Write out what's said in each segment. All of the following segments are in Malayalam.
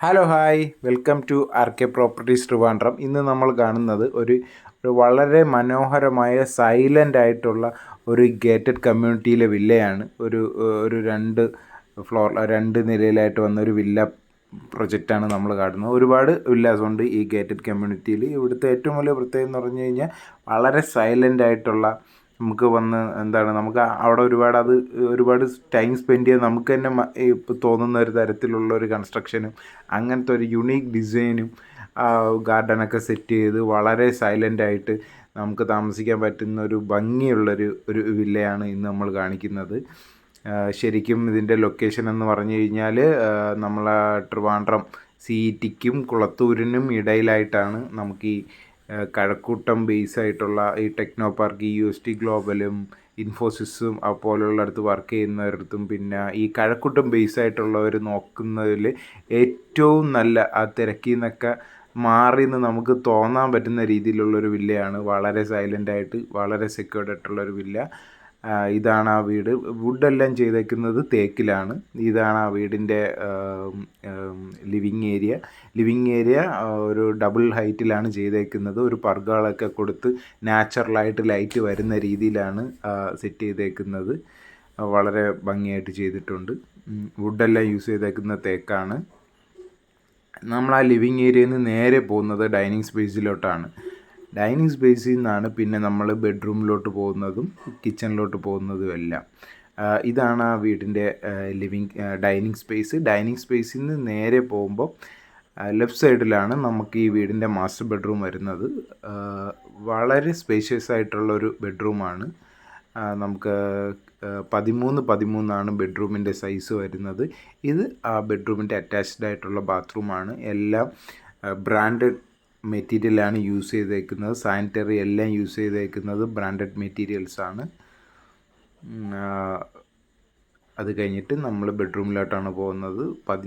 Hello hi welcome to R K properties Trivandrum. ഇന്ന് നമ്മൾ കാണുന്നത് ഒരു വളരെ മനോഹരമായ സൈലൻ്റ് ആയിട്ടുള്ള ഒരു ഗേറ്റഡ് കമ്മ്യൂണിറ്റിയിലെ വില്ലയാണ്. ഒരു രണ്ട് നിലയിലായിട്ട് വന്നൊരു വില്ല പ്രൊജക്റ്റാണ് നമ്മൾ കാണുന്നത്. ഒരുപാട് വില്ലാസ് ഉണ്ട് ഈ ഗേറ്റഡ് കമ്മ്യൂണിറ്റിയിൽ. ഇവിടുത്തെ ഏറ്റവും വലിയ പ്രത്യേകത എന്ന് പറഞ്ഞു കഴിഞ്ഞാൽ വളരെ സൈലൻ്റ് ആയിട്ടുള്ള, നമുക്ക് വന്ന് നമുക്ക് അവിടെ ഒരുപാട് ടൈം സ്പെൻഡ് ചെയ്യാൻ നമുക്ക് തന്നെ ഇപ്പോൾ തോന്നുന്ന ഒരു തരത്തിലുള്ള ഒരു കൺസ്ട്രക്ഷനും അങ്ങനത്തെ ഒരു യുണീക്ക് ഡിസൈനും ഗാർഡനൊക്കെ സെറ്റ് ചെയ്ത് വളരെ സൈലൻ്റായിട്ട് നമുക്ക് താമസിക്കാൻ പറ്റുന്ന ഒരു ഭംഗിയുള്ളൊരു വില്ലയാണ് ഇന്ന് നമ്മൾ കാണിക്കുന്നത്. ശരിക്കും ഇതിൻ്റെ ലൊക്കേഷൻ എന്ന് പറഞ്ഞു കഴിഞ്ഞാൽ നമ്മളെ ട്രിവാൻഡ്രം CETക്കും കുളത്തൂരിനും ഇടയിലായിട്ടാണ്. നമുക്ക് ഈ കഴക്കൂട്ടം ബേസ് ആയിട്ടുള്ള ഈ ടെക്നോ പാർക്ക്, UST ഗ്ലോബലും ഇൻഫോസിസും പോലുള്ളടത്ത് വർക്ക് ചെയ്യുന്നവരടുത്തും, പിന്നെ ഈ കഴക്കൂട്ടം ബേസ് ആയിട്ടുള്ളവർ നോക്കുന്നതിൽ ഏറ്റവും നല്ല ആ തിരക്കിൽ നിന്നൊക്കെ മാറി നിന്ന് നമുക്ക് തോന്നാൻ പറ്റുന്ന രീതിയിലുള്ളൊരു വില്ലയാണ്. വളരെ സൈലൻ്റായിട്ട് വളരെ സെക്യൂർഡ് ആയിട്ടുള്ളൊരു വില്ല. ഇതാണ് ആ വീട്. വുഡെല്ലാം ചെയ്തേക്കുന്നത് തേക്കിലാണ്. ഇതാണ് ആ വീടിൻ്റെ ലിവിങ് ഏരിയ ഒരു ഡബിൾ ഹൈറ്റിലാണ് ചെയ്തേക്കുന്നത്. ഒരു പർഗകളൊക്കെ കൊടുത്ത് നാച്ചുറലായിട്ട് ലൈറ്റ് വരുന്ന രീതിയിലാണ് സെറ്റ് ചെയ്തേക്കുന്നത്. വളരെ ഭംഗിയായിട്ട് ചെയ്തിട്ടുണ്ട്. വുഡെല്ലാം യൂസ് ചെയ്തേക്കുന്ന തേക്കാണ്. നമ്മൾ ആ ലിവിങ് ഏരിയയിൽ നിന്ന് നേരെ പോകുന്നത് ഡൈനിങ് സ്പേസിലോട്ടാണ്. ഡൈനിങ് സ്പേസിൽ നിന്നാണ് പിന്നെ നമ്മൾ ബെഡ്റൂമിലോട്ട് പോകുന്നതും കിച്ചണിലോട്ട് പോകുന്നതും എല്ലാം. ഇതാണ് ആ വീടിൻ്റെ ഡൈനിങ് സ്പേസ്. ഡൈനിങ് സ്പേസിൽ നിന്ന് നേരെ പോകുമ്പോൾ ലെഫ്റ്റ് സൈഡിലാണ് നമുക്ക് ഈ വീടിൻ്റെ മാസ്റ്റർ ബെഡ്റൂം വരുന്നത്. വളരെ സ്പേഷ്യസ് ആയിട്ടുള്ളൊരു ബെഡ്റൂമാണ്. നമുക്ക് 13 ബെഡ്റൂമിൻ്റെ സൈസ് വരുന്നത്. ഇത് ആ ബെഡ്റൂമിൻ്റെ അറ്റാച്ച്ഡ് ആയിട്ടുള്ള ബാത്റൂമാണ്. എല്ലാം ബ്രാൻഡഡ് മെറ്റീരിയലാണ് യൂസ് ചെയ്തേക്കുന്നത്. സാനിറ്ററി എല്ലാം യൂസ് ചെയ്തേക്കുന്നത് ബ്രാൻഡഡ് മെറ്റീരിയൽസാണ്. അത് കഴിഞ്ഞിട്ട് നമ്മൾ ബെഡ്റൂമിലോട്ടാണ് പോകുന്നത്.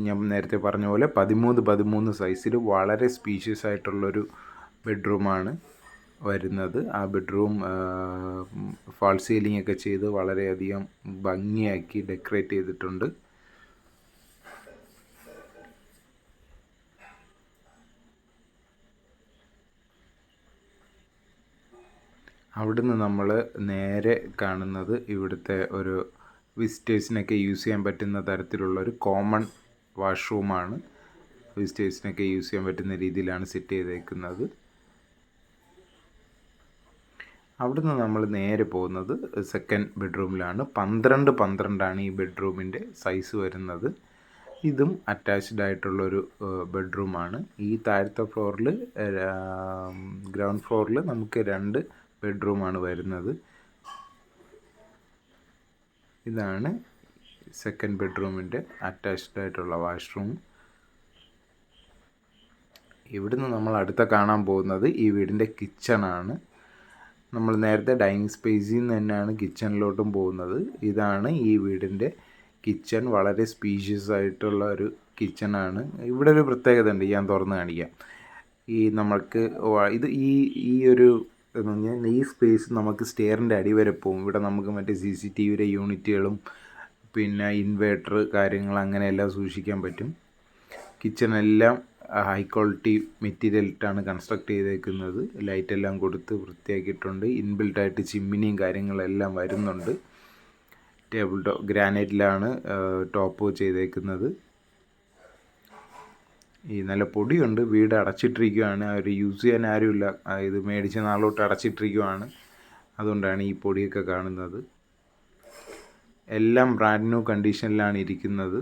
ഞാൻ നേരത്തെ പറഞ്ഞ പോലെ 13 സൈസിൽ വളരെ സ്പീഷ്യസ് ആയിട്ടുള്ളൊരു ബെഡ്റൂമാണ് വരുന്നത്. ആ ബെഡ്റൂം ഫാൾ സീലിംഗ് ഒക്കെ ചെയ്ത് വളരെയധികം ഭംഗിയാക്കി ഡെക്കറേറ്റ് ചെയ്തിട്ടുണ്ട്. അവിടുന്ന് നമ്മൾ നേരെ കാണുന്നത് ഇവിടുത്തെ ഒരു വിസിറ്റേഴ്സിനൊക്കെ യൂസ് ചെയ്യാൻ പറ്റുന്ന തരത്തിലുള്ളൊരു കോമൺ വാഷ്റൂമാണ്. വിസിറ്റേഴ്സിനൊക്കെ യൂസ് ചെയ്യാൻ പറ്റുന്ന രീതിയിലാണ് സെറ്റ് ചെയ്തേക്കുന്നത്. അവിടുന്ന് നമ്മൾ നേരെ പോകുന്നത് സെക്കൻഡ് ബെഡ്റൂമിലാണ്. 12 ഈ ബെഡ്റൂമിൻ്റെ സൈസ് വരുന്നത്. ഇതും അറ്റാച്ച്ഡ് ആയിട്ടുള്ളൊരു ബെഡ്റൂമാണ്. ഈ താഴത്തെ ഫ്ലോറിൽ, ഗ്രൗണ്ട് ഫ്ലോറിൽ നമുക്ക് 2 ബെഡ്റൂമാണ് വരുന്നത്. ഇതാണ് സെക്കൻഡ് ബെഡ്റൂമിൻ്റെ അറ്റാച്ച്ഡ് ആയിട്ടുള്ള വാഷ്റൂം. ഇവിടുന്ന് നമ്മൾ അടുത്ത കാണാൻ പോകുന്നത് ഈ വീടിൻ്റെ കിച്ചണാണ്. നമ്മൾ നേരത്തെ ഡൈനിങ് സ്പേസിൽ നിന്ന് തന്നെയാണ് കിച്ചണിലോട്ടും പോകുന്നത്. ഇതാണ് ഈ വീടിൻ്റെ കിച്ചൺ. വളരെ സ്പീഷ്യസ് ആയിട്ടുള്ള ഒരു കിച്ചണാണ്. ഇവിടെ ഒരു പ്രത്യേകത ഉണ്ട്, ഞാൻ തുറന്ന് കാണിക്കാം. എന്ന് പറഞ്ഞാൽ ഈ സ്പേസ് നമുക്ക് സ്റ്റെയറിൻ്റെ അടി വരെ പോകും. ഇവിടെ നമുക്ക് മറ്റേ CCTVയുടെ യൂണിറ്റുകളും പിന്നെ ഇൻവേർട്ടർ കാര്യങ്ങൾ അങ്ങനെയെല്ലാം സൂക്ഷിക്കാൻ പറ്റും. കിച്ചണെല്ലാം ഹൈ ക്വാളിറ്റി മെറ്റീരിയലിട്ടാണ് കൺസ്ട്രക്ട് ചെയ്തേക്കുന്നത്. ലൈറ്റെല്ലാം കൊടുത്ത് വൃത്തിയാക്കിയിട്ടുണ്ട്. ഇൻബിൽട്ടായിട്ട് ചിമ്മിനിയും കാര്യങ്ങളെല്ലാം വരുന്നുണ്ട്. ടേബിൾ ഗ്രാനൈറ്റിലാണ് ടോപ്പ് ചെയ്തേക്കുന്നത്. ഈ നല്ല പൊടിയുണ്ട്. വീട് അടച്ചിട്ടിരിക്കുകയാണ്. അവർ യൂസ് ചെയ്യാൻ ആരുമില്ല. ഇത് മേടിച്ച നാളോട്ട് അടച്ചിട്ടിരിക്കുകയാണ്. അതുകൊണ്ടാണ് ഈ പൊടിയൊക്കെ കാണുന്നത്. എല്ലാം ബ്രാൻഡ് ന്യൂ കണ്ടീഷനിലാണ് ഇരിക്കുന്നത്.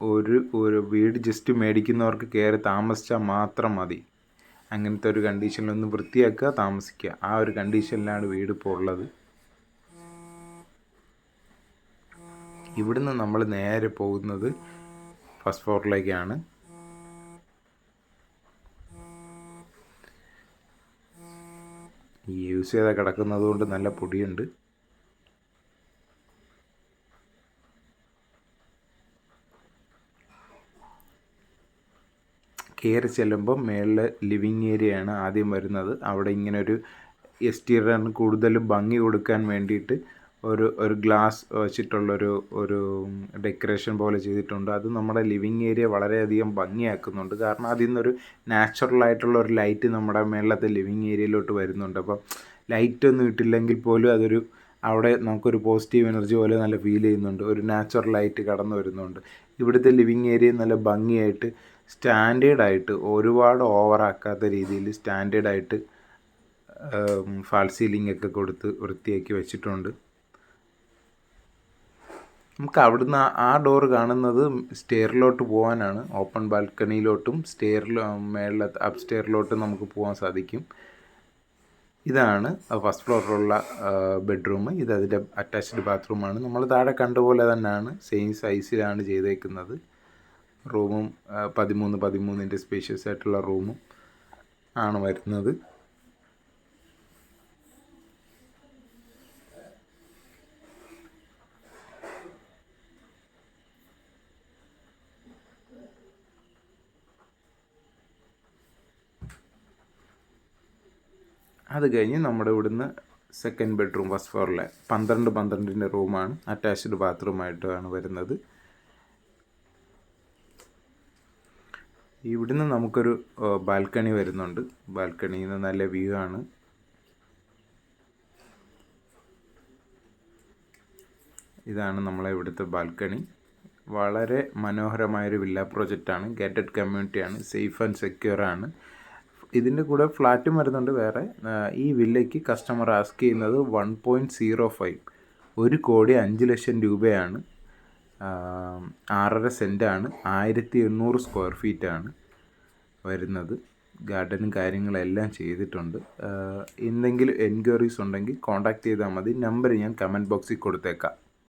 ഒരു വീട് ജസ്റ്റ് മേടിക്കുന്നവർക്ക് കയറി താമസിച്ചാൽ മാത്രം മതി. അങ്ങനത്തെ ഒരു കണ്ടീഷനിലൊന്ന് വൃത്തിയാക്കുക, താമസിക്കുക, ആ ഒരു കണ്ടീഷനിലാണ് വീട് ഇപ്പോൾ ഉള്ളത്. ഇവിടുന്ന് നമ്മൾ നേരെ പോകുന്നത് ഫസ്റ്റ് ഫ്ലോറിലേക്കാണ്. യൂസ് ചെയ്താൽ കിടക്കുന്നത് കൊണ്ട് നല്ല പൊടിയുണ്ട്. കയറി ചെല്ലുമ്പോൾ മേളിൽ ലിവിങ് ഏരിയയാണ് ആദ്യം വരുന്നത്. അവിടെ ഇങ്ങനെ ഒരു എക്സ്റ്റീരിയറിന് കൂടുതൽ ഭംഗി കൊടുക്കാൻ വേണ്ടിയിട്ട് ഒരു ഗ്ലാസ് വെച്ചിട്ടുള്ളൊരു ഒരു ഡെക്കറേഷൻ പോലെ ചെയ്തിട്ടുണ്ട്. അത് നമ്മുടെ ലിവിങ് ഏരിയ വളരെയധികം ഭംഗിയാക്കുന്നുണ്ട്. കാരണം അതിൽ നിന്നൊരു നാച്ചുറലായിട്ടുള്ള ഒരു ലൈറ്റ് നമ്മുടെ മേളത്തെ ലിവിങ് ഏരിയയിലോട്ട് വരുന്നുണ്ട്. അപ്പം ലൈറ്റൊന്നും ഇട്ടില്ലെങ്കിൽ പോലും അതൊരു അവിടെ നമുക്കൊരു പോസിറ്റീവ് എനർജി പോലെ നല്ല ഫീൽ ചെയ്യുന്നുണ്ട്. ഒരു നാച്ചുറൽ ലൈറ്റ് കടന്നു വരുന്നുണ്ട്. ഇവിടുത്തെ ലിവിങ് ഏരിയ നല്ല ഭംഗിയായിട്ട് സ്റ്റാൻഡേർഡായിട്ട് ഒരുപാട് ഓവറാക്കാത്ത രീതിയിൽ സ്റ്റാൻഡേർഡായിട്ട് ഫാൾ സീലിംഗ് ഒക്കെ കൊടുത്ത് വൃത്തിയാക്കി വെച്ചിട്ടുണ്ട്. നമുക്ക് അവിടുന്ന് ആ ഡോറ് കാണുന്നത് സ്റ്റെയറിലോട്ട് പോകാനാണ്. ഓപ്പൺ ബാൽക്കണിയിലോട്ടും മേളിലെ അപ്പ് സ്റ്റെയറിലോട്ടും നമുക്ക് പോകാൻ സാധിക്കും. ഇതാണ് ഫസ്റ്റ് ഫ്ലോറിലുള്ള ബെഡ്റൂം. ഇത് അതിൻ്റെ അറ്റാച്ച്ഡ് ബാത്റൂമാണ്. നമ്മൾ താഴെ കണ്ടുപോലെ തന്നെയാണ്, സെയിം സൈസിലാണ് ചെയ്തേക്കുന്നത്. റൂമും 13 സ്പേഷ്യസ് ആയിട്ടുള്ള റൂമും ആണ് വരുന്നത്. അത് കഴിഞ്ഞ് നമ്മുടെ ഇവിടുന്ന് സെക്കൻഡ് ബെഡ്റൂം ഫസ്റ്റ് ഫ്ലോറിലെ 12 റൂമാണ്. അറ്റാച്ച്ഡ് ബാത്റൂമായിട്ടാണ് വരുന്നത്. ഇവിടുന്ന് നമുക്കൊരു ബാൽക്കണി വരുന്നുണ്ട്. ബാൽക്കണിയിൽ നിന്ന് നല്ല വ്യൂ ആണ്. ഇതാണ് നമ്മളെ ഇവിടുത്തെ ബാൽക്കണി. വളരെ മനോഹരമായൊരു വില്ല പ്രോജക്റ്റാണ്. ഗേറ്റഡ് കമ്മ്യൂണിറ്റിയാണ്. സേഫ് ആൻഡ് സെക്യൂർ ആണ്. ഇതിൻ്റെ കൂടെ ഫ്ലാറ്റും വരുന്നുണ്ട് വേറെ. ഈ വില്ലയ്ക്ക് കസ്റ്റമർ ആസ്ക് ചെയ്യുന്നത് 1.05 1,05,00,000 രൂപയാണ്. 6.5 സെൻറ്റാണ്. 1800 സ്ക്വയർ ഫീറ്റാണ് വരുന്നത്. ഗാർഡനും കാര്യങ്ങളെല്ലാം ചെയ്തിട്ടുണ്ട്. എന്തെങ്കിലും എൻക്വയറീസ് ഉണ്ടെങ്കിൽ കോൺടാക്റ്റ് ചെയ്താൽ മതി. നമ്പർ ഞാൻ കമൻറ്റ് ബോക്സിൽ കൊടുത്തേക്കാം.